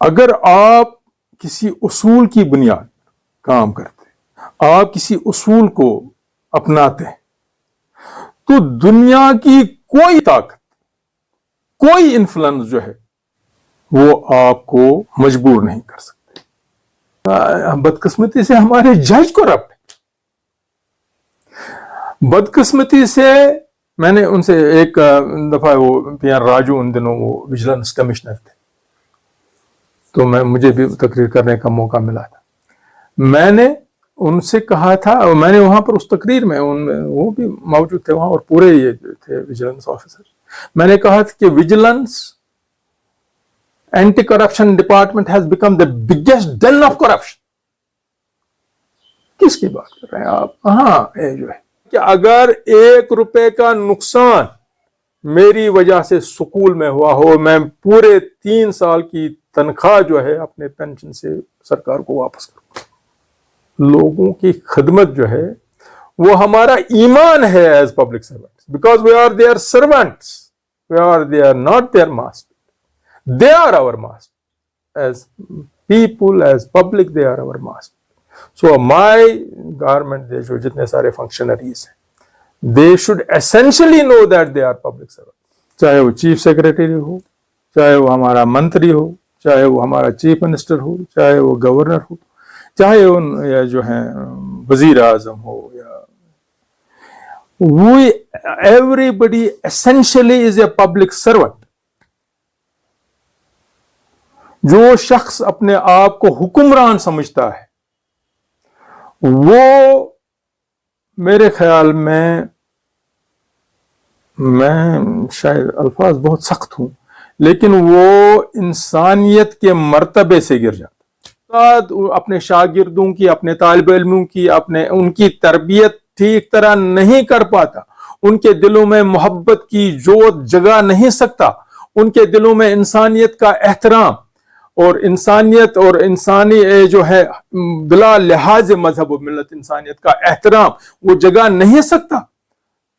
اگر آپ کسی اصول کی بنیاد کام کرتے، آپ کسی اصول کو اپناتے ہیں، تو دنیا کی کوئی طاقت، کوئی انفلوئنس جو ہے وہ آپ کو مجبور نہیں کر سکتے۔ بدقسمتی سے ہمارے جج کرپٹ، بدقسمتی سے میں نے ان سے ایک دفعہ، وہ پی آر راجو ان دنوں وہ وجیلنس کمشنر تھے، تو مجھے بھی تقریر کرنے کا موقع ملا تھا۔ میں نے ان سے کہا تھا، اور میں نے وہاں پر اس تقریر میں وہ بھی موجود تھے وہاں، اور پورے یہ تھے وجیلنس آفیسر، میں نے کہا تھا کہ vigilance anti corruption department has become the biggest den of corruption. کس کی بات کر رہے ہیں آپ؟ ہاں، یہ جو ہے کہ اگر 1 روپے کا نقصان میری وجہ سے سکول میں ہوا ہو، میں پورے 3 سال کی تنخواہ جو ہے اپنے پینشن سے سرکار کو واپس کروں۔ لوگوں کی خدمت جو ہے وہ ہمارا ایمان ہے as public servants, because we are their servants, they are not their master. They are our master. As people, as public, they are our master. So my government, they should, jitne sare functionaries hain, they should essentially know that they are public servants. چاہے وہ chief secretary ہو، چاہے وہ ہمارا منتری ہو، چاہے وہ ہمارا chief minister ہو، چاہے وہ گورنر ہو، چاہے یا جو ہیں وزیر اعظم ہو، یا everybody essentially is a public servant. جو شخص اپنے آپ کو حکمران سمجھتا ہے وہ میرے خیال میں شاید الفاظ بہت سخت ہوں، لیکن وہ انسانیت کے مرتبے سے گر جاتا۔ اپنے شاگردوں کی، اپنے طالب علموں کی، ان کی تربیت ٹھیک طرح نہیں کر پاتا، ان کے دلوں میں محبت کی جوت جگا نہیں سکتا، ان کے دلوں میں انسانیت کا احترام اور انسانیت اور انسانی جو ہے بلا لحاظ مذہب و ملت انسانیت کا احترام وہ جگہ نہیں سکتا،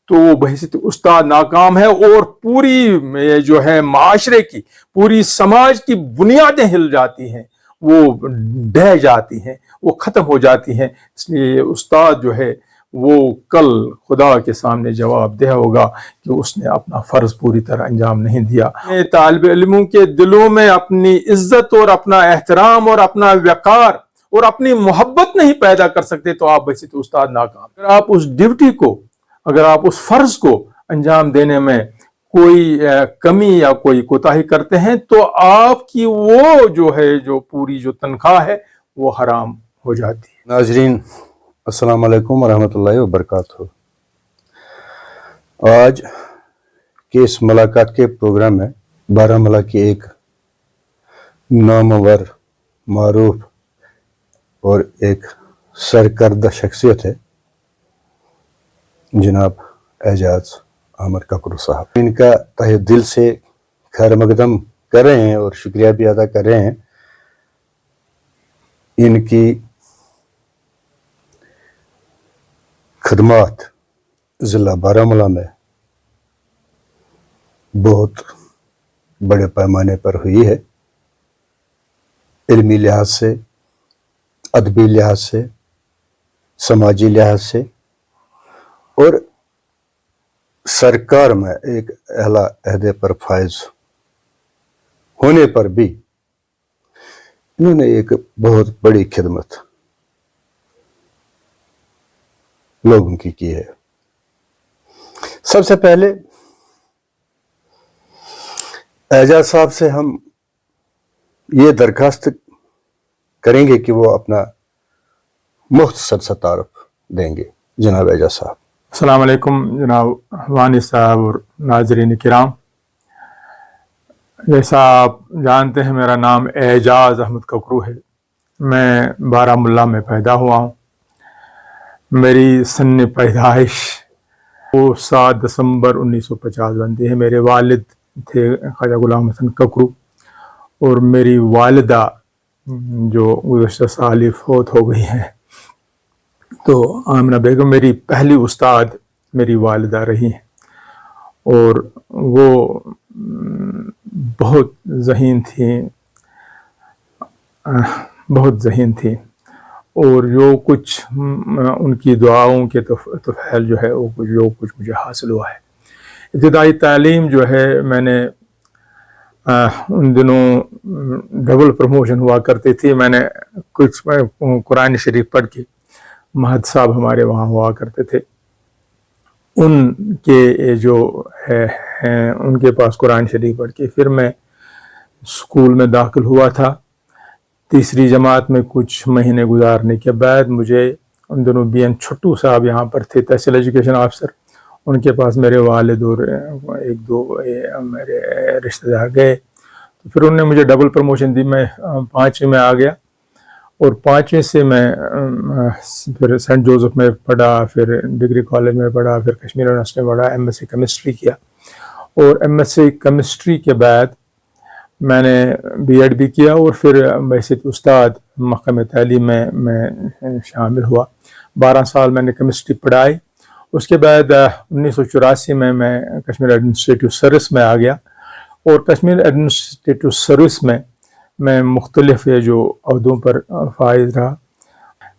تو وہ بحیثیت استاد ناکام ہے، اور پوری جو ہے معاشرے کی، پوری سماج کی بنیادیں ہل جاتی ہیں، وہ ڈہ جاتی ہیں، وہ ختم ہو جاتی ہیں۔ اس لیے یہ استاد جو ہے وہ کل خدا کے سامنے جواب دہ ہوگا کہ اس نے اپنا فرض پوری طرح انجام نہیں دیا۔ طالب علموں کے دلوں میں اپنی عزت اور اپنا احترام اور اپنا وقار اور اپنی محبت نہیں پیدا کر سکتے تو آپ بحیثیت استاد ناکام۔ اگر آپ اس ڈیوٹی کو، اگر آپ اس فرض کو انجام دینے میں کوئی کمی یا کوئی کوتاہی کرتے ہیں تو آپ کی وہ جو ہے جو پوری جو تنخواہ ہے وہ حرام ہو جاتی ہے۔ ناظرین السلام علیکم ورحمۃ اللہ وبرکاتہ۔ آج کے اس ملاقات کے پروگرام میں بارہمولہ کی ایک نامور، معروف اور ایک سرکردہ شخصیت ہے جناب اعجاز احمد ککرو صاحب۔ ان کا تہ دل سے خیر مقدم کر رہے ہیں اور شکریہ بھی ادا کر رہے ہیں۔ ان کی خدمات ضلع بارہمولہ میں بہت بڑے پیمانے پر ہوئی ہے، علمی لحاظ سے، ادبی لحاظ سے، سماجی لحاظ سے، اور سرکار میں ایک اعلیٰ عہدے پر فائز ہونے پر بھی انہوں نے ایک بہت بڑی خدمت لوگوں کی ہے۔ سب سے پہلے اعجاز صاحب سے ہم یہ درخواست کریں گے کہ وہ اپنا مختصر سا تعارف دیں گے۔ جناب اعجاز صاحب۔ السلام علیکم جناب وانی صاحب اور ناظرین کرام۔ جیسا آپ جانتے ہیں میرا نام اعجاز احمد ککرو ہے، میں بارہمولہ میں پیدا ہوا ہوں۔ میری سن پیدائش وہ 7 دسمبر 1950 بنتی ہے۔ میرے والد تھے خواجہ غلام حسن ککرو، اور میری والدہ جو گزشتہ سال ہی فوت ہو گئی ہیں، تو آمنہ بیگم میری پہلی استاد میری والدہ رہی ہیں، اور وہ بہت ذہین تھیں، بہت ذہین تھی، اور جو کچھ ان کی دعاؤں کے توفیل جو ہے وہ جو کچھ مجھے حاصل ہوا ہے. ابتدائی تعلیم جو ہے میں نے ان دنوں ڈبل پروموشن ہوا کرتی تھی. میں نے کچھ قرآن شریف پڑھ کے، مہد صاحب ہمارے وہاں ہوا کرتے تھے، ان کے جو ہے ان کے پاس قرآن شریف پڑھ کے پھر میں اسکول میں داخل ہوا تھا. تیسری جماعت میں کچھ مہینے گزارنے کے بعد مجھے ان دنوں بی این چھٹو صاحب یہاں پر تھے، تحصیل ایجوکیشن آفیسر، ان کے پاس میرے والد اور ایک دو میرے رشتہ دار گئے، تو پھر انہوں نے مجھے ڈبل پروموشن دی. میں 5ویں میں آ گیا، اور 5ویں سے میں پھر سینٹ جوزف میں پڑھا، پھر ڈگری کالج میں پڑھا، پھر کشمیر یونیورسٹی میں پڑھا، ایم ایس سی کیمسٹری کیا. اور ایم ایس سی کیمسٹری کے بعد میں نے بی ایڈ بھی کیا، اور پھر بحیثیت استاد محکمہ تعلیم میں شامل ہوا. 12 سال میں نے کیمسٹری پڑھائی. اس کے بعد 1984 میں کشمیر ایڈمنسٹریٹو سروس میں آ گیا، اور کشمیر ایڈمنسٹریٹو سروس میں مختلف جو عہدوں پر فائز رہا.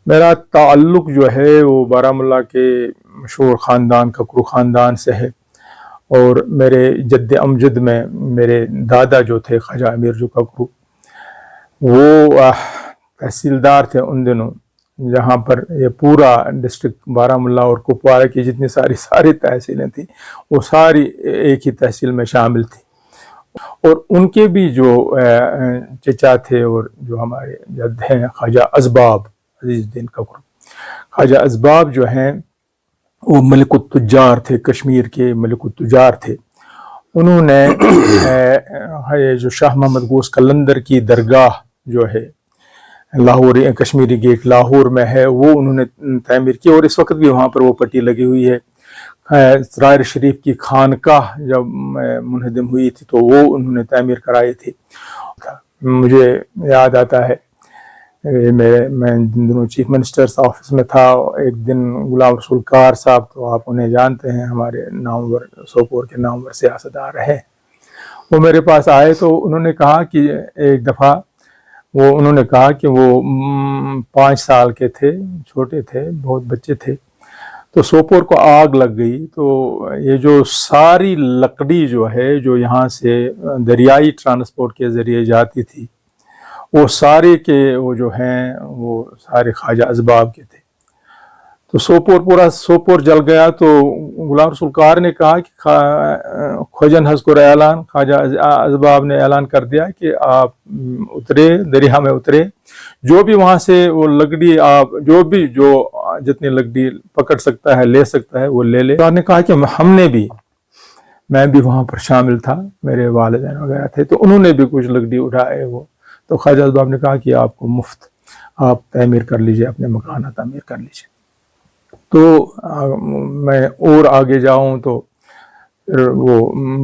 میرا تعلق جو ہے وہ بارہمولہ کے مشہور خاندان ککرو خاندان سے ہے، اور میرے جد امجد میں میرے دادا جو تھے خواجہ امیر جو ککرو، وہ تحصیلدار تھے ان دنوں، جہاں پر یہ پورا ڈسٹرکٹ بارہمولہ اور کپوارہ کی جتنی ساری تحصیلیں تھیں وہ ساری ایک ہی تحصیل میں شامل تھی. اور ان کے بھی جو چچا تھے اور جو ہمارے جد ہیں خواجہ اسباب عزیز الدین ککرو، خواجہ اسباب جو ہیں وہ ملک التجار تھے، کشمیر کے ملک التجار تھے. انہوں نے جو شاہ محمد گوس قلندر کی درگاہ جو ہے لاہور کشمیری گیٹ لاہور میں ہے، وہ انہوں نے تعمیر کی، اور اس وقت بھی وہاں پر وہ پٹی لگی ہوئی ہے. سرائر شریف کی خانقاہ جب منہدم ہوئی تھی تو وہ انہوں نے تعمیر کرائی تھی. مجھے یاد آتا ہے میں جن دنوں چیف منسٹرز آفس میں تھا، ایک دن غلام رسول کار صاحب، تو آپ انہیں جانتے ہیں، ہمارے نامور سوپور کے نامور سیاستدار رہے، وہ میرے پاس آئے تو انہوں نے کہا کہ ایک دفعہ انہوں نے کہا کہ وہ 5 سال کے تھے، چھوٹے تھے، بہت بچے تھے، تو سوپور کو آگ لگ گئی. تو یہ جو ساری لکڑی جو ہے جو یہاں سے دریائی ٹرانسپورٹ کے ذریعے جاتی تھی، وہ سارے کے وہ جو ہیں وہ سارے خواجہ اسباب کے تھے. تو پورا سوپور جل گیا. تو غلام رسول کار نے کہا کہ خوجن حضکر اعلان، خواجہ اسباب نے اعلان کر دیا کہ آپ اترے، دریا میں اترے، جو بھی وہاں سے وہ لکڑی آپ جو جتنی لکڑی پکڑ سکتا ہے لے سکتا ہے وہ لے لے. کار نے کہا کہ میں بھی وہاں پر شامل تھا، میرے والدین وغیرہ تھے، تو انہوں نے بھی کچھ لکڑی اٹھائے. وہ تو خواجہ اسباب نے کہا کہ آپ کو مفت آپ تعمیر کر لیجئے، اپنے مکانہ تعمیر کر لیجئے. تو میں اور آگے جاؤں تو پھر وہ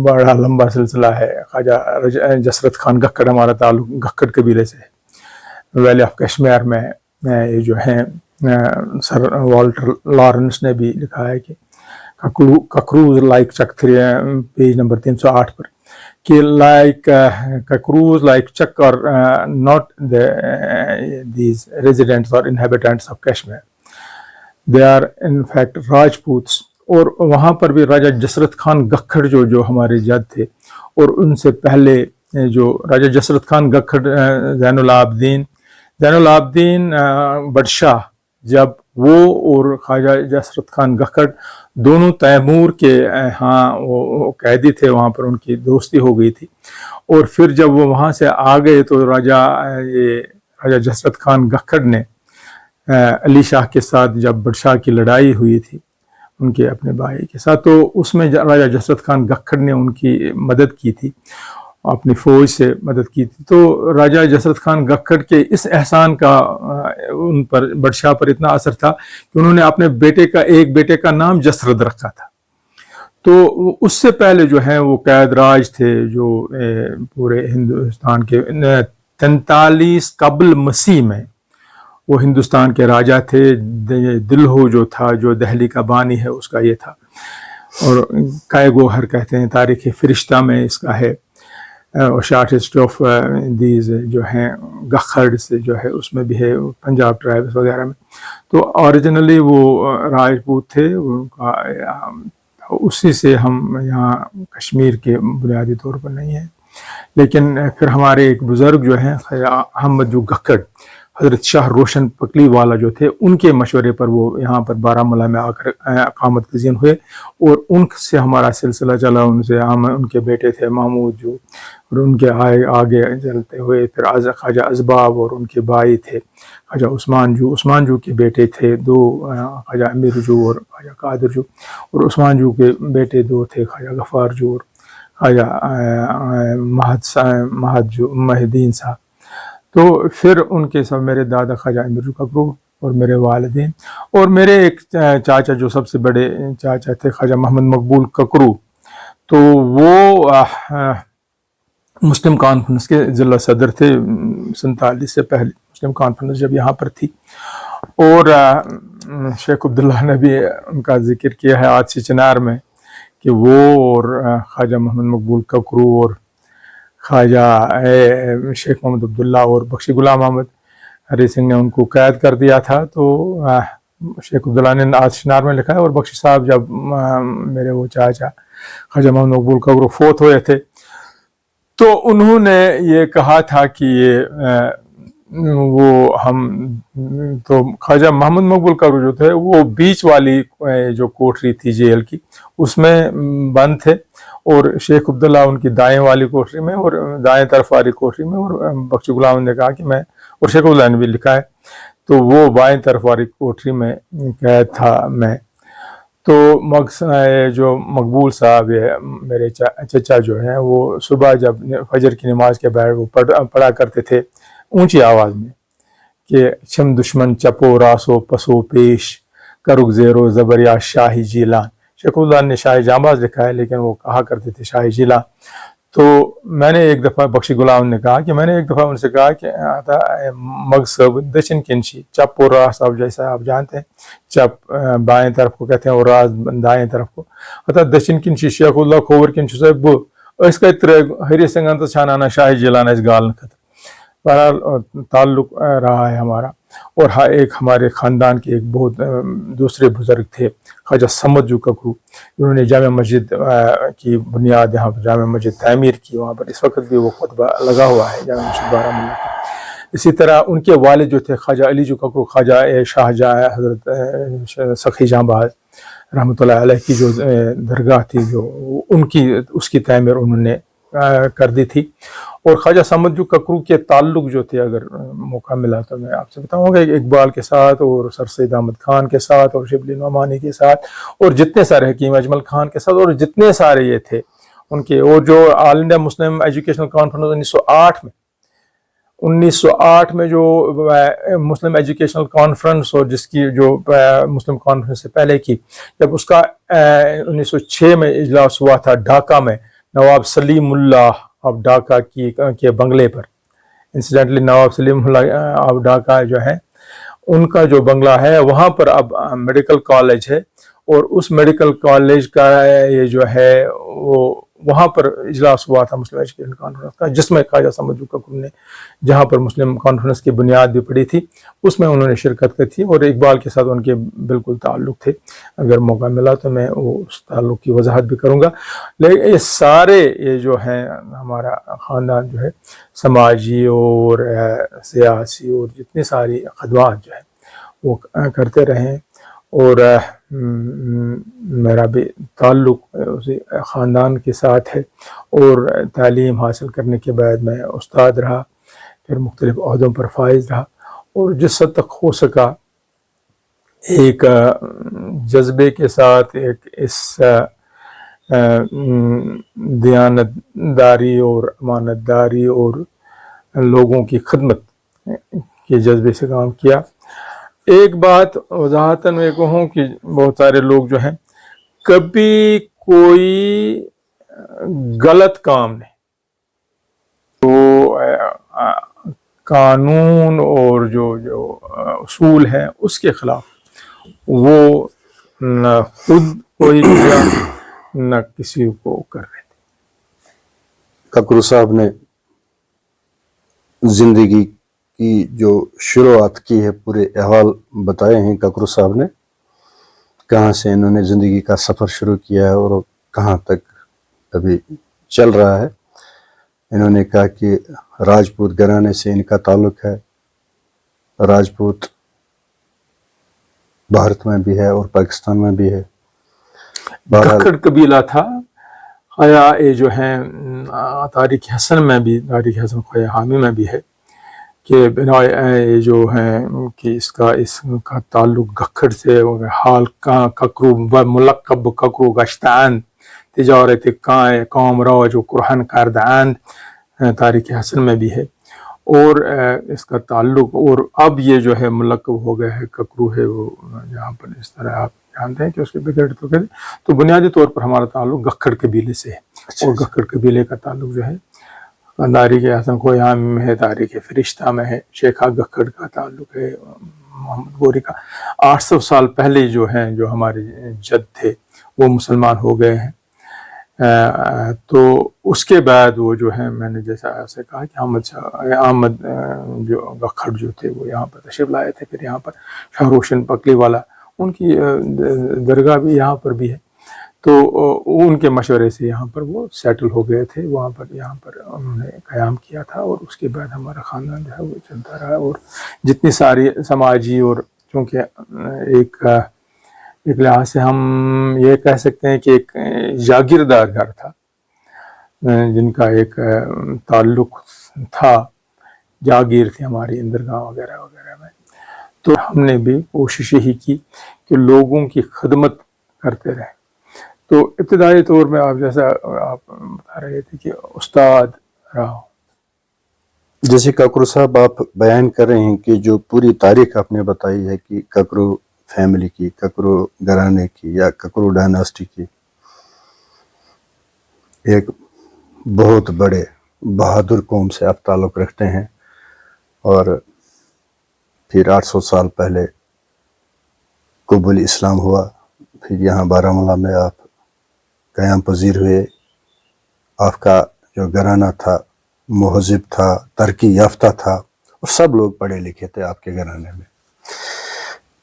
بڑا لمبا سلسلہ ہے. خواجہ جسرت خان گکھڑ، ہمارا تعلق گکھڑ قبیلے سے ہے. ویلی آف کشمیر میں یہ جو ہیں سر والٹر لارنس نے بھی لکھا ہے کہ ککروز لائک چک، پیج نمبر 308 پر، کہ لائک ککروز لائک چک اور ناٹ دیز ریزیڈنٹس اور inhabitants of Kashmir, they are in fact Rajputs. اور وہاں پر بھی راجہ جسرت خان گکھڑ جو ہمارے جد تھے، اور ان سے پہلے جو راجہ جسرت خان گکھڑ زین العابدین بادشاہ، جب وہ اور خواجہ جسرت خان گکھڑ دونوں تیمور کے ہاں وہ قیدی تھے، وہاں پر ان کی دوستی ہو گئی تھی. اور پھر جب وہ وہاں سے آ گئے تو راجہ جسرت خان گکھڑ نے علی شاہ کے ساتھ جب بادشاہ کی لڑائی ہوئی تھی ان کے اپنے بھائی کے ساتھ، تو اس میں راجہ جسرت خان گکھڑ نے ان کی مدد کی تھی، اپنی فوج سے مدد کی تھی. تو راجہ جسرت خان گکھڑ کے اس احسان کا ان پر بادشاہ پر اتنا اثر تھا کہ انہوں نے اپنے ایک بیٹے کا نام جسرت رکھا تھا. تو اس سے پہلے جو ہیں وہ قید راج تھے جو پورے ہندوستان کے 43 قبل مسیح میں وہ ہندوستان کے راجہ تھے. دلہو جو تھا، جو دہلی کا بانی ہے، اس کا یہ تھا. اور کائے گوہر کہتے ہیں، تاریخ فرشتہ میں اس کا ہے. شارٹ ہسٹری آف دیز جو ہیں گخرڈ سے جو ہے اس میں بھی ہے پنجاب ٹرائبس وغیرہ میں. تو اوریجنلی وہ راجپوت تھے, ان کا اسی سے ہم یہاں کشمیر کے بنیادی طور پر نہیں ہیں. لیکن پھر ہمارے ایک بزرگ جو ہیں احمد جو گکڑ, حضرت شاہ روشن پکلی والا جو تھے, ان کے مشورے پر وہ یہاں پر بارہمولہ میں آ کر اقامت گزین ہوئے, اور ان سے ہمارا سلسلہ چلا. ان سے ہم ان کے بیٹے تھے محمود جو, اور ان کے آگے چلتے ہوئے پھر خواجہ ازباب, اور ان کے بھائی تھے خواجہ عثمان جو کے بیٹے تھے دو, خواجہ امیر جو اور خواجہ قادر جو, اور عثمان جو کے بیٹے دو تھے خواجہ غفار جو اور خواجہ محی الدین صاحب. تو پھر ان کے سب میرے دادا خواجہ امیر ککرو اور میرے والدین, اور میرے ایک چاچا جو سب سے بڑے چاچا تھے خواجہ محمد مقبول ککرو, تو وہ مسلم کانفرنس کے ضلع صدر تھے 47 سے پہلے مسلم کانفرنس جب یہاں پر تھی. اور شیخ عبداللہ نے بھی ان کا ذکر کیا ہے آج چنار میں کہ وہ اور خواجہ محمد مقبول ککرو اور خواجہ شیخ محمد عبداللہ اور بخشی غلام احمد ہری سنگھ نے ان کو قید کر دیا تھا. تو شیخ عبداللہ نے آج چنار میں لکھا ہے. اور بخشی صاحب جب میرے وہ چاچا خواجہ محمد مقبول ککرو فوت ہوئے تھے تو انہوں نے یہ کہا تھا کہ یہ وہ ہم تو خواجہ محمد مقبول ککرو جو تھے وہ بیچ والی جو کوٹری تھی جیل کی اس میں بند تھے, اور شیخ عبداللہ ان کی دائیں والی کوٹری میں اور دائیں طرف والی کوٹری میں, اور بخشی غلام نے کہا کہ میں, اور شیخ عبداللہ نے بھی لکھا ہے تو وہ بائیں طرف والی کوٹری میں قید تھا میں. تو جو مقبول صاحب میرے چچا جو ہیں وہ صبح جب فجر کی نماز کے بعد وہ پڑھا کرتے تھے اونچی آواز میں کہ چھم دشمن چپو راسو پسو پیش کرک زیرو زبریا شاہی جیلان. شیخ اللہ نے شاہی جانباز لکھا ہے لیکن وہ کہا کرتے تھے شاہی جیلان. تو میں نے ایک دفعہ, بخشی غلام نے کہا کہ میں نے ایک دفعہ ان سے کہا کہ مغصب دشن کنشی, چپ اور راست آپ جیسا آپ جانتے ہیں, چپ بائیں طرف کو کہتے ہیں اور راست دائیں طرف کو. دشن کنشی شیخ اللہ کھوور کنشی صاحب اس کا ہری سنگھ چھانانا شاہی جیلان اس گال خطر. بہرحال تعلق رہا ہے ہمارا. اور ایک ہمارے خاندان کے ایک بہت دوسرے بزرگ تھے خواجہ سمد جو ککرو, انہوں نے جامع مسجد کی بنیاد یہاں پر جامع مسجد تعمیر کی, وہاں پر اس وقت بھی وہ خطبہ لگا ہوا ہے جامع مسجد بارہمولہ کی. اسی طرح ان کے والد جو تھے خواجہ علی جو ککرو, خواجہ شاہ جہاں حضرت سخی جہاں باز رحمۃ اللہ علیہ کی جو درگاہ تھی جو ان کی اس کی تعمیر انہوں نے کر دی تھی. اور خواجہ سمد جو ککرو کے تعلق جو تھے, اگر موقع ملا تو میں آپ سے بتاؤں گا, اقبال کے ساتھ اور سر سید احمد خان کے ساتھ اور شبلی نعمانی کے ساتھ اور جتنے سارے حکیم اجمل خان کے ساتھ اور جتنے سارے یہ تھے ان کے, اور جو آل انڈیا مسلم ایجوکیشنل کانفرنس 1908 میں جو مسلم ایجوکیشنل کانفرنس, اور جس کی جو مسلم کانفرنس سے پہلے کی, جب اس کا 1906 میں اجلاس ہوا تھا ڈھاکہ میں نواب سلیم اللہ آف ڈھاکہ کے بنگلے پر. Incidentally Nawab Salimullah of Dhaka جو ہے ان کا جو بنگلہ ہے وہاں پر اب میڈیکل کالج ہے, اور اس میڈیکل کالج کا یہ جو ہے وہ وہاں پر اجلاس ہوا تھا مسلم ایجوکیشن کانفرنس کا, جس میں خواجہ سمد ککرو نے جہاں پر مسلم کانفرنس کی بنیاد بھی پڑی تھی اس میں انہوں نے شرکت کی تھی, اور اقبال کے ساتھ ان کے بالکل تعلق تھے. اگر موقع ملا تو میں وہ اس تعلق کی وضاحت بھی کروں گا. لیکن یہ سارے یہ جو ہیں ہمارا خاندان جو ہے سماجی اور سیاسی اور جتنی ساری خدمات جو ہے وہ کرتے رہے, اور میرا بھی تعلق اسی خاندان کے ساتھ ہے. اور تعلیم حاصل کرنے کے بعد میں استاد رہا, پھر مختلف عہدوں پر فائز رہا, اور جس حد تک ہو سکا ایک جذبے کے ساتھ ایک اس دیانت داری اور امانت داری اور لوگوں کی خدمت کے جذبے سے کام کیا. ایک بات وضاحتاً میں کہوں کہ بہت سارے لوگ جو ہیں کبھی کوئی غلط کام نہیں, تو قانون اور جو اصول ہیں اس کے خلاف وہ نہ خود کوئی کیا نہ کسی کو کر رہے تھے. ککرو صاحب نے زندگی کی جو شروعات کی ہے پورے احوال بتائے ہیں ککرو صاحب نے، کہاں سے انہوں نے زندگی کا سفر شروع کیا ہے اور کہاں تک ابھی چل رہا ہے۔ انہوں نے کہا کہ راجپوت گھرانے سے ان کا تعلق ہے، راجپوت بھارت میں بھی ہے اور پاکستان میں بھی ہے۔ گکھڑ قبیلہ تھا، خواجہ یہ جو ہیں تاریخ حسن میں بھی، تاریخ حسن خواجہ حامی میں بھی ہے کہ بنا یہ جو ہیں کہ اس کا تعلق گکھڑ سے، اور حال ککرو ملقب ککرو گشتاند تجارت قوم رو جو قرہن کرداند، تاریخ حسن میں بھی ہے۔ اور اس کا تعلق، اور اب یہ جو ہے ملقب ہو گیا ہے ککرو ہے وہ، جہاں پر اس طرح آپ جانتے ہیں کہ اس کے بغیر تو بنیادی طور پر ہمارا تعلق گکھڑ قبیلے سے ہے۔ اور گکھڑ قبیلے کا تعلق جو ہے تاریخ حسن خواجہ حامی میں ہے، تاریخ فرشتہ میں ہے، شیخا گکھڑ کا تعلق ہے محمد گوری کا۔ 800 سال پہلے جو ہیں، جو ہمارے جد تھے وہ مسلمان ہو گئے ہیں، تو اس کے بعد وہ جو ہے، میں نے جیسا ایسے کہا کہ احمد جو گکھڑ جو تھے وہ یہاں پر تشریف لائے تھے، پھر یہاں پر شاہ روشن پکلی والا ان کی درگاہ بھی یہاں پر بھی ہے، تو ان کے مشورے سے یہاں پر وہ سیٹل ہو گئے تھے، وہاں پر یہاں پر انہوں نے قیام کیا تھا، اور اس کے بعد ہمارا خاندان جو ہے وہ چلتا رہا، اور جتنی ساری سماجی، اور چونکہ ایک لحاظ سے ہم یہ کہہ سکتے ہیں کہ ایک جاگیردار گھر تھا جن کا ایک تعلق تھا، جاگیر تھی ہماری اندرگاہ وغیرہ وغیرہ میں، تو ہم نے بھی کوشش یہی کی کہ لوگوں کی خدمت کرتے رہیں۔ تو ابتدائی طور میں آپ جیسا آپ بتا رہے تھے کہ استاد رہا ہوں۔ جیسے ککرو صاحب آپ بیان کر رہے ہیں کہ جو پوری تاریخ آپ نے بتائی ہے کہ ککرو فیملی کی، ککرو گھرانے کی یا ککرو ڈائناسٹی کی، ایک بہت بڑے بہادر قوم سے آپ تعلق رکھتے ہیں، اور پھر 800 سال پہلے قبول اسلام ہوا، پھر یہاں بارہمولہ میں آپ قیام پذیر ہوئے، آپ کا جو گھرانہ تھا مہذب تھا، ترقی یافتہ تھا، اور سب لوگ پڑھے لکھے تھے آپ کے گھرانے میں۔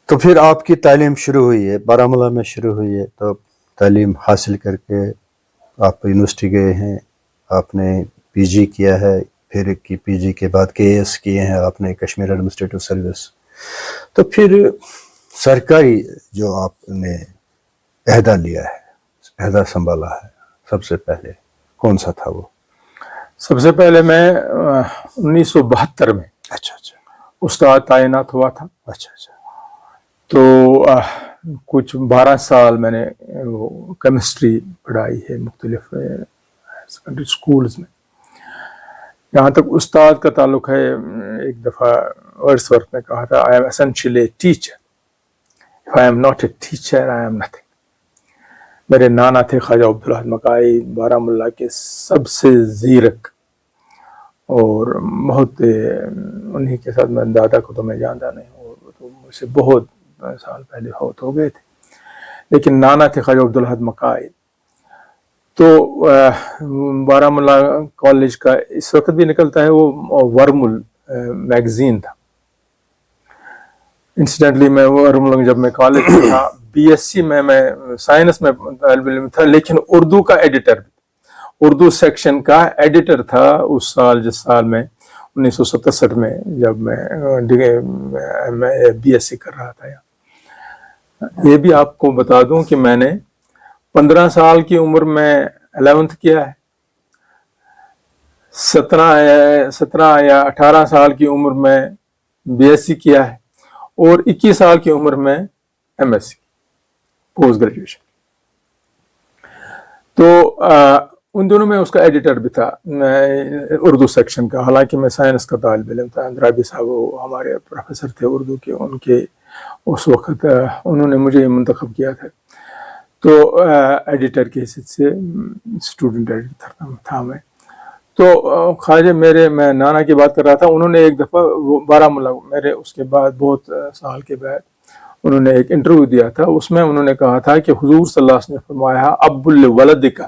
تو پھر آپ کی تعلیم شروع ہوئی ہے، بارہمولہ میں شروع ہوئی ہے، تو تعلیم حاصل کر کے آپ یونیورسٹی گئے ہیں، آپ نے پی جی کیا ہے، پھر کی پی جی کے بعد کے ایس کیے ہیں آپ نے، کشمیر ایڈمنسٹریٹو سروس، تو پھر سرکاری جو آپ نے عہدہ لیا ہے، عہدہ سنبھالا ہے، سب سے پہلے کون سا تھا وہ؟ سب سے پہلے میں 1972 میں اچھا استاد تعینات ہوا تھا، اچھا اچھا، تو کچھ 12 سال میں نے کیمسٹری پڑھائی ہے مختلف سیکنڈری اسکولز میں۔ یہاں تک استاد کا تعلق ہے، ایک دفعہ ورڈسورتھ نے کہا تھا I am essentially a teacher. If I am not a teacher, I am nothing. میرے نانا تھے خواجہ عبدالاحد مکائی، بارہمولہ کے سب سے زیرک، اور بہت انہی کے ساتھ، میں دادا کو تو میں جانتا نہیں ہوں، وہ تو مجھ سے بہت سال پہلے فوت ہو گئے تھے، لیکن نانا تھے خواجہ عبدالاحد مکائی۔ تو بارہمولہ کالج کا اس وقت بھی نکلتا ہے وہ ورمل میگزین تھا۔ انسیڈنٹلی میں ورمل جب میں کالج میں تھا، بی ایس سی میں سائنس میں طالب علم تھا، لیکن اردو کا ایڈیٹر، اردو سیکشن کا ایڈیٹر تھا اس سال، جس سال میں 1967 میں جب میں بی ایس سی کر رہا تھا۔ یہ بھی آپ کو بتا دوں کہ میں نے 15 سال کی عمر میں 11th کیا ہے، 17 یا 18 سال کی عمر میں بی ایس سی کیا ہے، اور 21 سال کی عمر میں M S C post graduation. تو ان دونوں میں اس کا ایڈیٹر بھی تھا اردو سیکشن کا، حالانکہ میں سائنس کا طالب علم تھا۔ اندرابی صاحب وہ ہمارے پروفیسر تھے اردو کے، ان کے اس وقت انہوں نے مجھے منتخب کیا تھا، تو ایڈیٹر کی حیثیت سے اسٹوڈنٹ ایڈیٹر تھا میں۔ تو خواجہ میں نانا کی بات کر رہا تھا، انہوں نے ایک دفعہ بارہمولہ میرے اس کے بعد بہت سال کے بعد انہوں نے ایک انٹرویو دیا تھا، اس میں انہوں نے کہا تھا کہ حضور صلی اللہ علیہ وسلم نے فرمایا اب الولد کا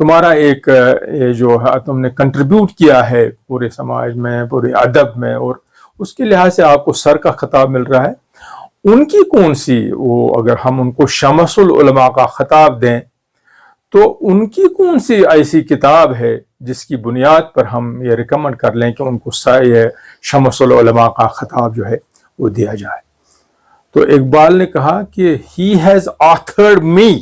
تمہارا ایک یہ جو ہے تم نے کنٹریبیوٹ کیا ہے پورے سماج میں، پورے ادب میں، اور اس کے لحاظ سے آپ کو سر کا خطاب مل رہا ہے. ان کی کون سی وہ، اگر ہم ان کو شمس العلماء کا خطاب دیں تو ان کی کون سی ایسی کتاب ہے جس کی بنیاد پر ہم یہ ریکمنڈ کر لیں کہ ان کو یہ شمس العلماء کا خطاب جو ہے وہ دیا جائے؟ تو اقبال نے کہا کہ ہی ہیز آتھرڈ می،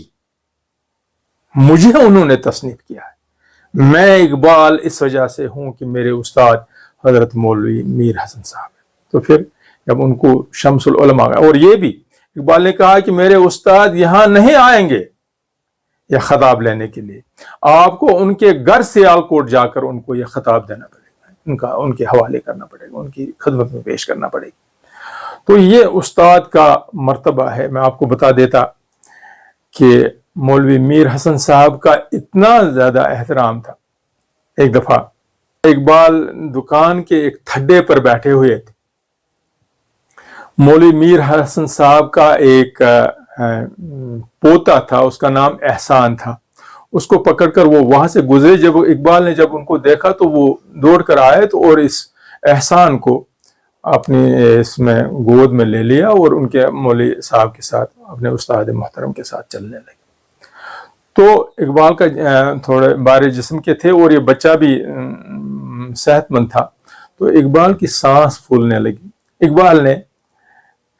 مجھے انہوں نے تصنیف کیا ہے. میں اقبال اس وجہ سے ہوں کہ میرے استاد حضرت مولوی میر حسن صاحب ہیں. تو پھر جب ان کو شمس العلماء، اور یہ بھی اقبال نے کہا کہ میرے استاد یہاں نہیں آئیں گے یہ خطاب لینے کے لیے، آپ کو ان کے گھر سیالکوٹ جا کر ان کو یہ خطاب دینا پڑے گا، ان کے حوالے کرنا پڑے گا، ان کی خدمت میں پیش کرنا پڑے گی. تو یہ استاد کا مرتبہ ہے. میں آپ کو بتا دیتا کہ مولوی میر حسن صاحب کا اتنا زیادہ احترام تھا. ایک دفعہ اقبال دکان کے ایک تھڈے پر بیٹھے ہوئے تھے. مولوی میر حسن صاحب کا ایک پوتا تھا، اس کا نام احسان تھا. اس کو پکڑ کر وہ وہاں سے گزرے. جب اقبال نے جب ان کو دیکھا تو وہ دوڑ کر آئے تو اور اس احسان کو اپنی اس میں گود میں لے لیا اور ان کے مولوی صاحب کے ساتھ، اپنے استاد محترم کے ساتھ چلنے لگے. تو اقبال کا تھوڑے بارے جسم کے تھے اور یہ بچہ بھی صحت مند تھا. تو اقبال کی سانس پھولنے لگی. اقبال نے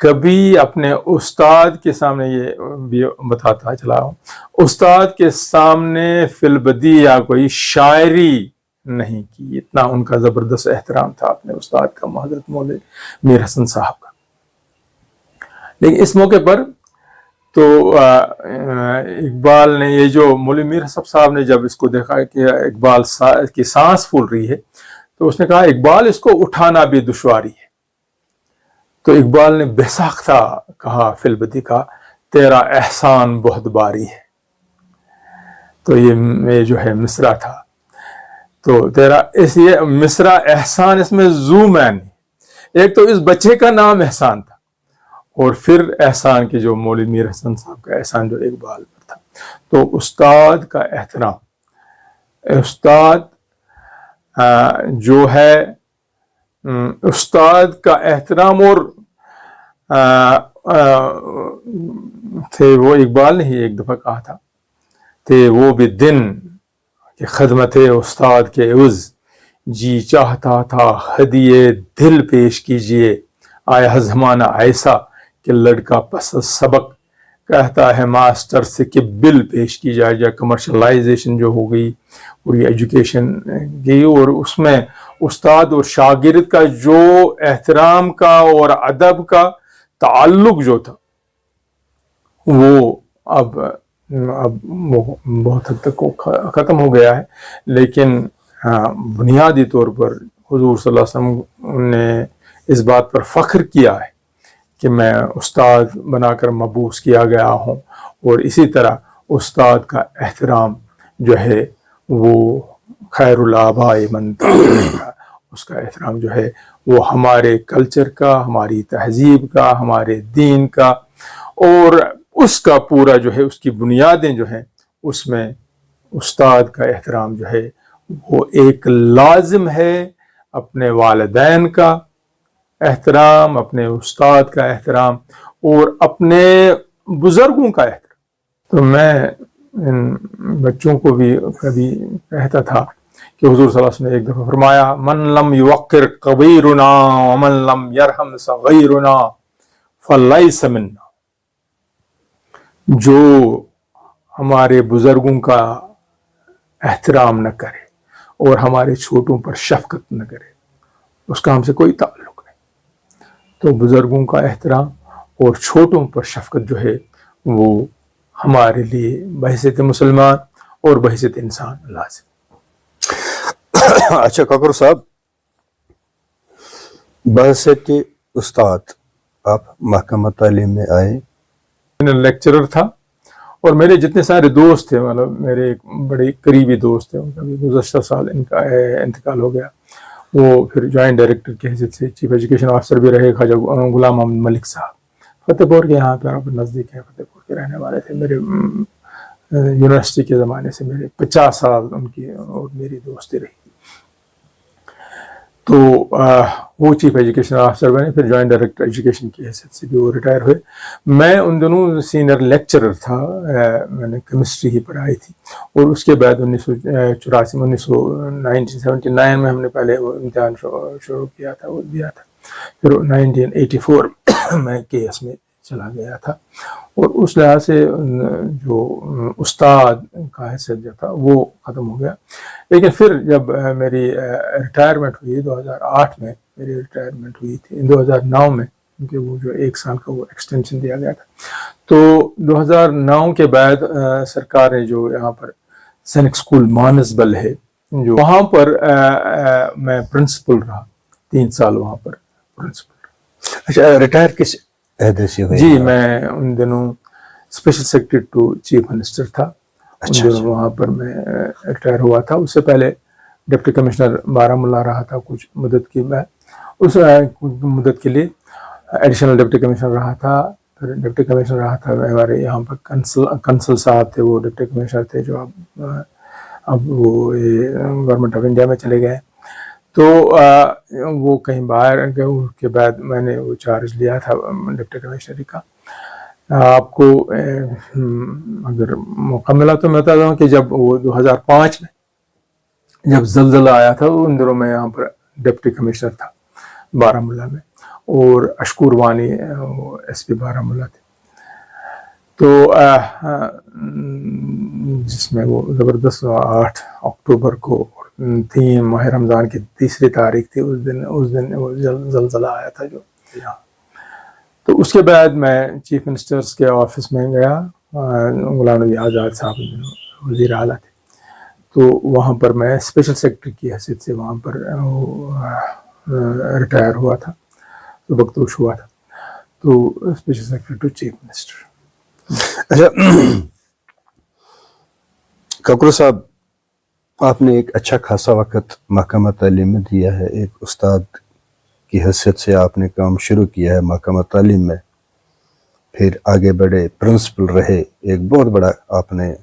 کبھی اپنے استاد کے سامنے، یہ بھی بتاتا چلا ہوں، استاد کے سامنے فی البدی یا کوئی شاعری نہیں کی. اتنا ان کا زبردست احترام تھا اپنے استاد کا، حضرت مولوی میر حسن صاحب کا. لیکن اس موقع پر تو اقبال نے یہ جو مولوی میر حسن صاحب نے جب اس کو دیکھا کہ اقبال کی سانس پھول رہی ہے تو اس نے کہا اقبال اس کو اٹھانا بھی دشواری ہے. تو اقبال نے بے ساختہ کہا فی البدی کا، تیرا احسان بہت باری ہے. تو یہ جو ہے مصرع تھا. تو تیرا اس یہ مصرع احسان، اس میں زو مین، ایک تو اس بچے کا نام احسان تھا اور پھر احسان کے جو مولوی میر حسن صاحب کا احسان جو اقبال پر تھا. تو استاد کا احترام، استاد جو ہے استاد کا احترام، اور تھے وہ اقبال نے ہی ایک دفعہ کہا تھا تھے وہ بھی دن کہ خدمت استاد کے عوض جی چاہتا تھا ہدیے دل پیش کیجئے. آیا زمانہ ایسا کہ لڑکا پس سبق کہتا ہے ماسٹر سے کہ بل پیش کی جائے. یا کمرشلائزیشن جو ہو گئی پوری ایجوکیشن کی، اور اس میں استاد اور شاگرد کا جو احترام کا اور ادب کا تعلق جو تھا وہ اب بہت حد تک ختم ہو گیا ہے. لیکن بنیادی طور پر حضور صلی اللہ علیہ وسلم نے اس بات پر فخر کیا ہے کہ میں استاد بنا کر مبعوث کیا گیا ہوں، اور اسی طرح استاد کا احترام جو ہے وہ خیر الآباء من تعلم، اس کا احترام جو ہے وہ ہمارے کلچر کا، ہماری تہذیب کا، ہمارے دین کا، اور اس کا پورا جو ہے اس کی بنیادیں جو ہیں اس میں استاد کا احترام جو ہے وہ ایک لازم ہے. اپنے والدین کا احترام، اپنے استاد کا احترام، اور اپنے بزرگوں کا احترام. تو میں ان بچوں کو بھی کبھی کہتا تھا کہ حضور صلی اللہ علیہ وسلم نے ایک دفعہ فرمایا من لم یوقر کبیرنا ومن لم یرحم صغیرنا فلیس منا. جو ہمارے بزرگوں کا احترام نہ کرے اور ہمارے چھوٹوں پر شفقت نہ کرے اس کا ہم سے کوئی تعلق نہیں. تو بزرگوں کا احترام اور چھوٹوں پر شفقت جو ہے وہ ہمارے لیے بحیثیت مسلمان اور بحیثیت انسان لازم. اچھا کاکر صاحب، بحیثیت استاد آپ محکمہ تعلیم میں آئے. میں لیکچرر تھا اور میرے جتنے سارے دوست تھے، مطلب میرے ایک بڑے قریبی دوست تھے، ان کا بھی گزشتہ سال ان کا انتقال ہو گیا. وہ پھر جوائنٹ ڈائریکٹر کی حیثیت سے چیف ایجوکیشن آفیسر بھی رہے. خواجہ غلام محمد ملک صاحب فتح پور کے یہاں پہ نزدیک ہیں، فتح پور کے رہنے والے تھے. میرے یونیورسٹی کے زمانے سے میرے 50 سال ان کی اور میری دوستی رہی. تو وہ چیف ایجوکیشن آفیسر بنے, پھر جوائنٹ ڈائریکٹر ایجوکیشن کی حیثیت سے بھی وہ ریٹائر ہوئے. میں ان دنوں سینئر لیکچرر تھا, میں نے کیمسٹری ہی پڑھائی تھی. اور اس کے بعد 1979 میں ہم نے پہلے وہ امتحان شروع کیا تھا, وہ دیا تھا. پھر 1984 میں کے ایس میں چلا گیا تھا. اور اس لحاظ سے جو استاد کا حیثیت جو تھا وہ ختم ہو گیا. لیکن پھر جب میری ریٹائرمنٹ ہوئی 2008 میں, میری ریٹائرمنٹ ہوئی تھی 2009 میں, کیونکہ وہ جو 1 سال کا وہ ایکسٹینشن دیا گیا تھا. تو 2009 کے بعد سرکار نے جو یہاں پر سینک اسکول مانسبل ہے, جو وہاں پر میں پرنسپل رہا 3 سال وہاں پر پرنسپل. اچھا, ریٹائر کس عہدے سے ہوئے؟ جی, میں ان دنوں special secretary to chief minister تھا. اچھا, وہاں پر میں ریٹائر ہوا تھا. اس سے پہلے ڈپٹی کمشنر بارہمولہ رہا تھا کچھ مدت کی. میں اس مدت کے لیے ایڈیشنل ڈپٹی کمشنر رہا تھا. پھر ڈپٹی کمشنر رہا تھا ہمارے یہاں پر کنسل صاحب تھے, وہ ڈپٹی کمشنر تھے, جو اب وہ گورنمنٹ آف انڈیا میں چلے گئے. تو وہ کہیں باہر گئے. اس کے بعد میں نے وہ چارج لیا تھا ڈپٹی کمشنری کا. آپ کو اگر موقع ملا تو میں بتاتا ہوں کہ جب وہ 2005 میں جب زلزلہ آیا تھا, ان دنوں میں یہاں پر ڈپٹی کمشنر تھا بارہمولہ میں, اور اشکور وانی ایس پی بارہمولہ تھے. تو جس میں وہ زبردست 8 اکتوبر کو 3 ماہ رمضان کی 3 تاریخ تھی, اس دن وہ زلزلہ آیا تھا جو یہاں. تو اس کے بعد میں چیف منسٹرز کے آفس میں گیا. غلام نبی آزاد صاحب وزیر اعلیٰ تھے, تو وہاں پر میں اسپیشل سیکرٹری کی حیثیت سے وہاں پر ریٹائر ہوا تھا, تو بختوش ہوا تھا. تو special secretary to chief minister. اچھا ککرو صاحب, آپ نے ایک اچھا خاصا وقت محکمہ تعلیم میں دیا ہے. ایک استاد کی حیثیت سے آپ نے کام شروع کیا ہے محکمہ تعلیم میں, پھر آگے بڑھے, پرنسپل رہے. ایک بہت بڑا آپ نے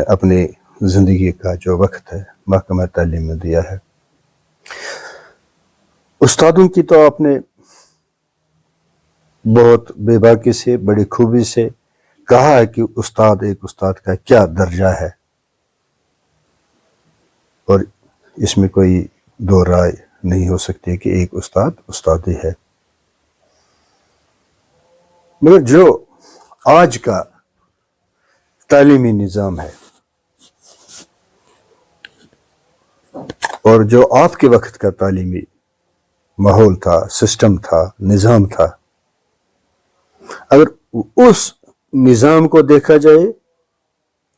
اپنی زندگی کا جو وقت ہے محکمہ تعلیم میں دیا ہے. استادوں کی تو آپ نے بہت بے باکی سے, بڑی خوبی سے کہا ہے کہ ایک استاد کا کیا درجہ ہے, اور اس میں کوئی دو رائے نہیں ہو سکتی کہ ایک استاد ہی ہے. مگر جو آج کا تعلیمی نظام ہے اور جو آپ کے وقت کا تعلیمی ماحول تھا, سسٹم تھا, نظام تھا, اگر اس نظام کو دیکھا جائے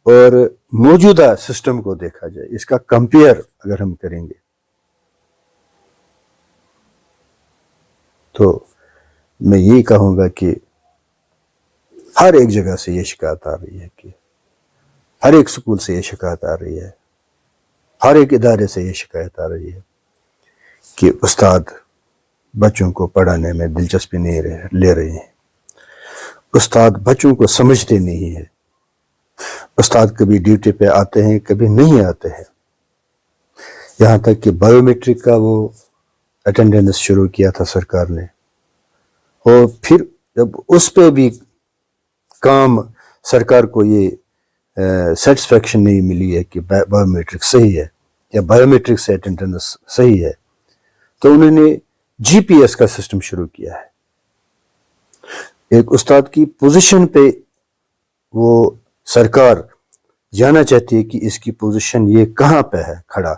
اور موجودہ سسٹم کو دیکھا جائے, اس کا کمپیئر اگر ہم کریں گے, تو میں یہی کہوں گا کہ ہر ایک جگہ سے یہ شکایت آ رہی ہے, کہ ہر ایک سکول سے یہ شکایت آ رہی ہے, ہر ایک ادارے سے یہ شکایت آ رہی ہے کہ استاد بچوں کو پڑھانے میں دلچسپی نہیں لے رہے ہیں, استاد بچوں کو سمجھتے نہیں ہیں, استاد کبھی ڈیوٹی پہ آتے ہیں کبھی نہیں آتے ہیں. یہاں تک کہ بایو میٹرک کا وہ اٹینڈنس شروع کیا تھا سرکار نے, اور پھر جب اس پہ بھی کام سرکار کو یہ سیٹسفیکشن نہیں ملی ہے کہ بایو میٹرک صحیح ہے یا بایو میٹرک سے اٹینڈنس صحیح ہے, تو انہوں نے جی پی ایس کا سسٹم شروع کیا ہے. ایک استاد کی پوزیشن پہ وہ سرکار جانا چاہتی ہے کہ اس کی پوزیشن یہ کہاں پہ ہے کھڑا,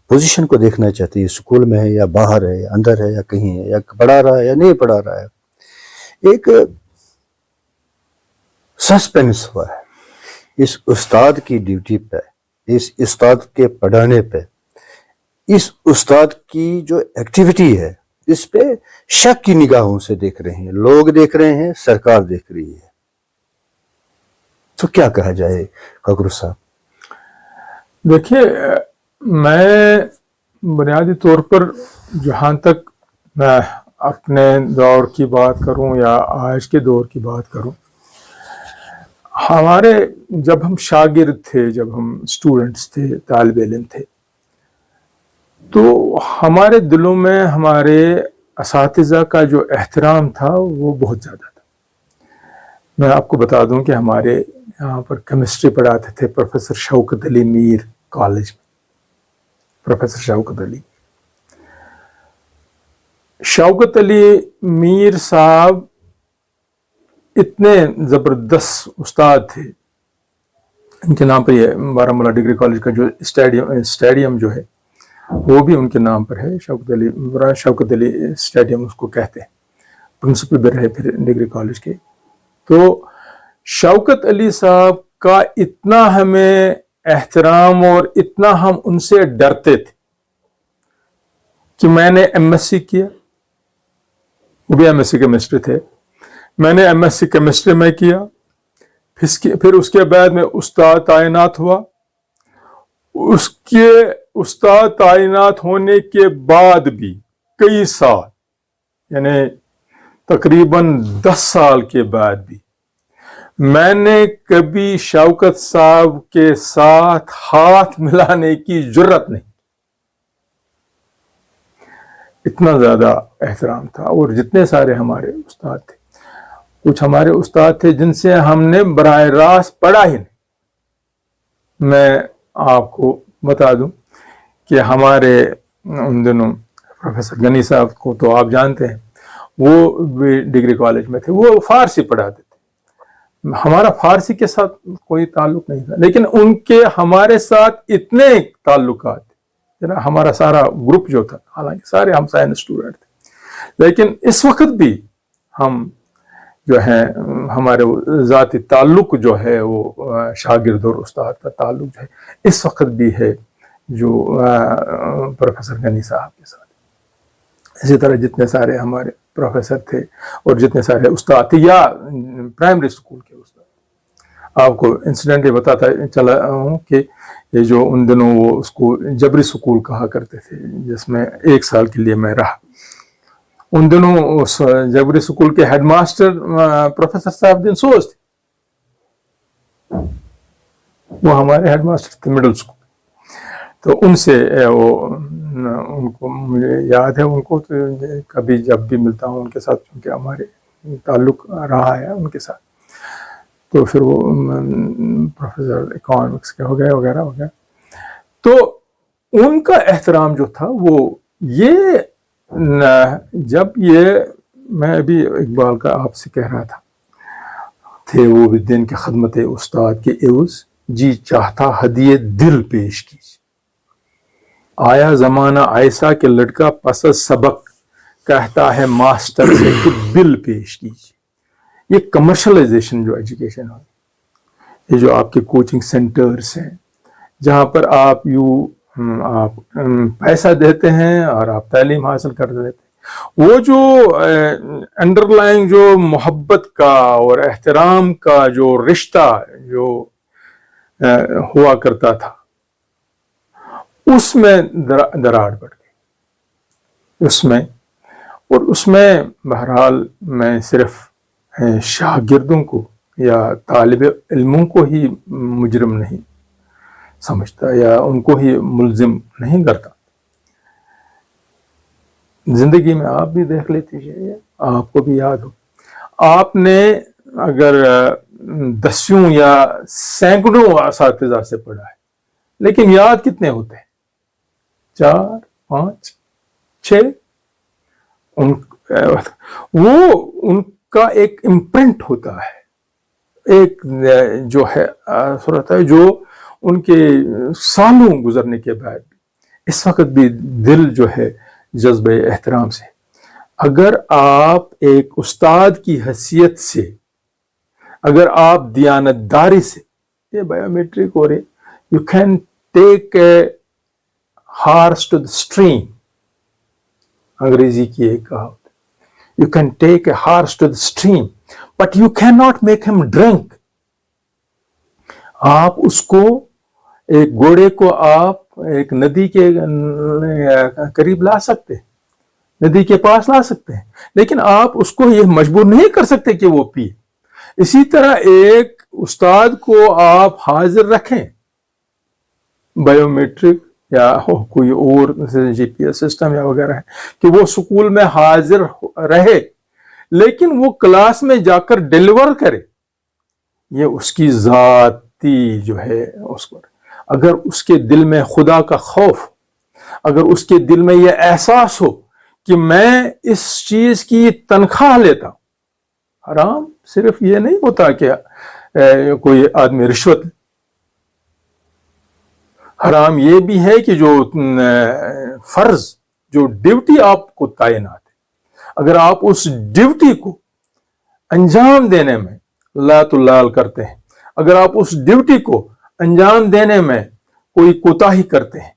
پوزیشن کو دیکھنا چاہتی ہے, اسکول میں ہے یا باہر ہے یا اندر ہے یا کہیں ہے, یا پڑھا رہا ہے یا نہیں پڑھا رہا ہے. ایک سسپینس ہوا ہے اس استاد کی ڈیوٹی پہ, اس استاد کے پڑھانے پہ, اس استاد کی جو ایکٹیویٹی ہے اس پہ شک کی نگاہوں سے دیکھ رہے ہیں, لوگ دیکھ رہے ہیں, سرکار دیکھ رہی ہے. تو کیا کہا جائے ککرو صاحب؟ دیکھیے, میں بنیادی طور پر جہاں تک میں اپنے دور کی بات کروں یا آج کے دور کی بات کروں, ہمارے جب ہم شاگرد تھے، جب ہم اسٹوڈنٹس تھے، طالب علم تھے، تو ہمارے دلوں میں ہمارے اساتذہ کا جو احترام تھا وہ بہت زیادہ تھا. میں آپ کو بتا دوں کہ ہمارے یہاں پر کیمسٹری پڑھاتے تھے پروفیسر شوکت علی میر کالج میں. پروفیسر شوکت علی میر صاحب اتنے زبردست استاد تھے. ان کے نام پہ یہ بارہمولہ ڈگری کالج کا جو اسٹیڈیم جو ہے وہ بھی ان کے نام پر ہے. شوکت علی اسٹیڈیم اس کو کہتے ہیں. پرنسپل بھی رہے پھر ڈگری کالج کے. تو شوکت علی صاحب کا اتنا ہمیں احترام اور اتنا ہم ان سے ڈرتے تھے کہ میں نے ایم ایس سی کیا، وہ بھی ایم ایس سی کیمسٹری تھے. میں نے ایم ایس سی کیمسٹری میں کیا، پھر اس کے بعد میں استاد تعینات ہوا. اس کے استاد تعینات ہونے کے بعد بھی کئی سال، یعنی تقریباً 10 سال کے بعد بھی میں نے کبھی شوکت صاحب کے ساتھ ہاتھ ملانے کی جرت نہیں. اتنا زیادہ احترام تھا. اور جتنے سارے ہمارے استاد تھے، کچھ ہمارے استاد تھے جن سے ہم نے براہ راست پڑھا ہی نہیں. میں آپ کو بتا دوں کہ ہمارے ان دنوں پروفیسر غنی صاحب کو تو آپ جانتے ہیں، وہ بھی ڈگری کالج میں تھے. وہ فارسی پڑھاتے تھے. ہمارا فارسی کے ساتھ کوئی تعلق نہیں تھا، لیکن ان کے ہمارے ساتھ اتنے تعلقات تھے. ہمارا سارا گروپ جو تھا، حالانکہ سارے ہم سائنس اسٹوڈنٹ تھے، لیکن اس وقت بھی ہم جو ہے ہمارے ذاتی تعلق جو ہے وہ شاگرد اور استاد کا تعلق جو ہے اس وقت بھی ہے جو پروفیسر غنی صاحب کے ساتھ. اسی طرح جتنے سارے ہمارے پروفیسر تھے اور جتنے سارے استاد تھے، یا پرائمری اسکول کے استاد. آپ کو انسیڈنٹلی بتاتا چلا ہوں کہ یہ جو ان دنوں وہ اسکول جبری اسکول کہا کرتے تھے، جس میں 1 سال کے لیے میں رہا. ان دنوں اس جبری اسکول کے ہیڈ ماسٹر پروفیسر صاحب دن سوز تھے. وہ ہمارے ہیڈ ماسٹر تھے مڈل اسکول. تو ان سے ان کو مجھے یاد ہے، ان کو کبھی جب بھی ملتا ہوں ان کے ساتھ، کیونکہ ہمارے تعلق رہا ہے ان کے ساتھ. تو پھر وہ پروفیسر اکنامکس کے ہو گئے وغیرہ وغیرہ. تو ان کا احترام جو تھا وہ یہ جب یہ میں ابھی اقبال کا آپ سے کہہ رہا تھا، تھے وہ بھی دن کے خدمت استاد کے عوض، جی چاہتا ہدیے دل پیش کیجیے. آیا زمانہ ایسا کہ لڑکا پس سبق کہتا ہے ماسٹر سے کہ بل پیش کیجیے. یہ کمرشلائزیشن جو ایجوکیشن ہے، یہ جو آپ کے کوچنگ سینٹرز ہیں جہاں پر آپ پیسہ دیتے ہیں اور آپ تعلیم حاصل کر دیتے ہیں، وہ جو انڈر لائن جو محبت کا اور احترام کا جو رشتہ جو ہوا کرتا تھا، اس میں دراڑ پڑ گئی. اس میں بہرحال میں صرف شاگردوں کو یا طالب علموں کو ہی مجرم نہیں سمجھتا یا ان کو ہی ملزم نہیں کرتا. زندگی میں آپ بھی دیکھ لیجیے، آپ کو بھی یاد ہو، آپ نے اگر 10 یا سینکڑوں اساتذہ سے پڑھا ہے، لیکن یاد کتنے ہوتے ہیں؟ 4 5 6. ان کا ایک امپرنٹ ہوتا ہے، ایک جو ہے صورت ہے جو ان کے سالوں گزرنے کے بعد اس وقت بھی دل جو ہے جذبہ احترام سے. اگر آپ ایک استاد کی حیثیت سے، اگر آپ دیانتداری سے، یہ بایو میٹرک ہو رہے، you can take a horse to the stream. انگریزی کی ایک کہاوت، you can take a horse to the stream but you can not make him drink. آپ اس کو، ایک گھوڑے کو آپ ایک ندی کے قریب لا سکتے، ندی کے پاس لا سکتے ہیں، لیکن آپ اس کو یہ مجبور نہیں کر سکتے کہ وہ پیے. اسی طرح ایک استاد کو آپ حاضر رکھیں، بایو میٹرک یا کوئی اور جی پی ایس سسٹم یا وغیرہ ہے، کہ وہ اسکول میں حاضر رہے، لیکن وہ کلاس میں جا کر ڈیلیور کرے، یہ اس کی ذاتی جو ہے اس پر، اگر اس کے دل میں خدا کا خوف، اگر اس کے دل میں یہ احساس ہو کہ میں اس چیز کی تنخواہ لیتا ہوں، حرام صرف یہ نہیں ہوتا کہ کوئی آدمی رشوت، حرام یہ بھی ہے کہ جو فرض، جو ڈیوٹی آپ کو تعینات ہے، اگر آپ اس ڈیوٹی کو انجام دینے میں لات و لال کرتے ہیں، اگر آپ اس ڈیوٹی کو انجام دینے میں کوئی کوتاہی کرتے ہیں،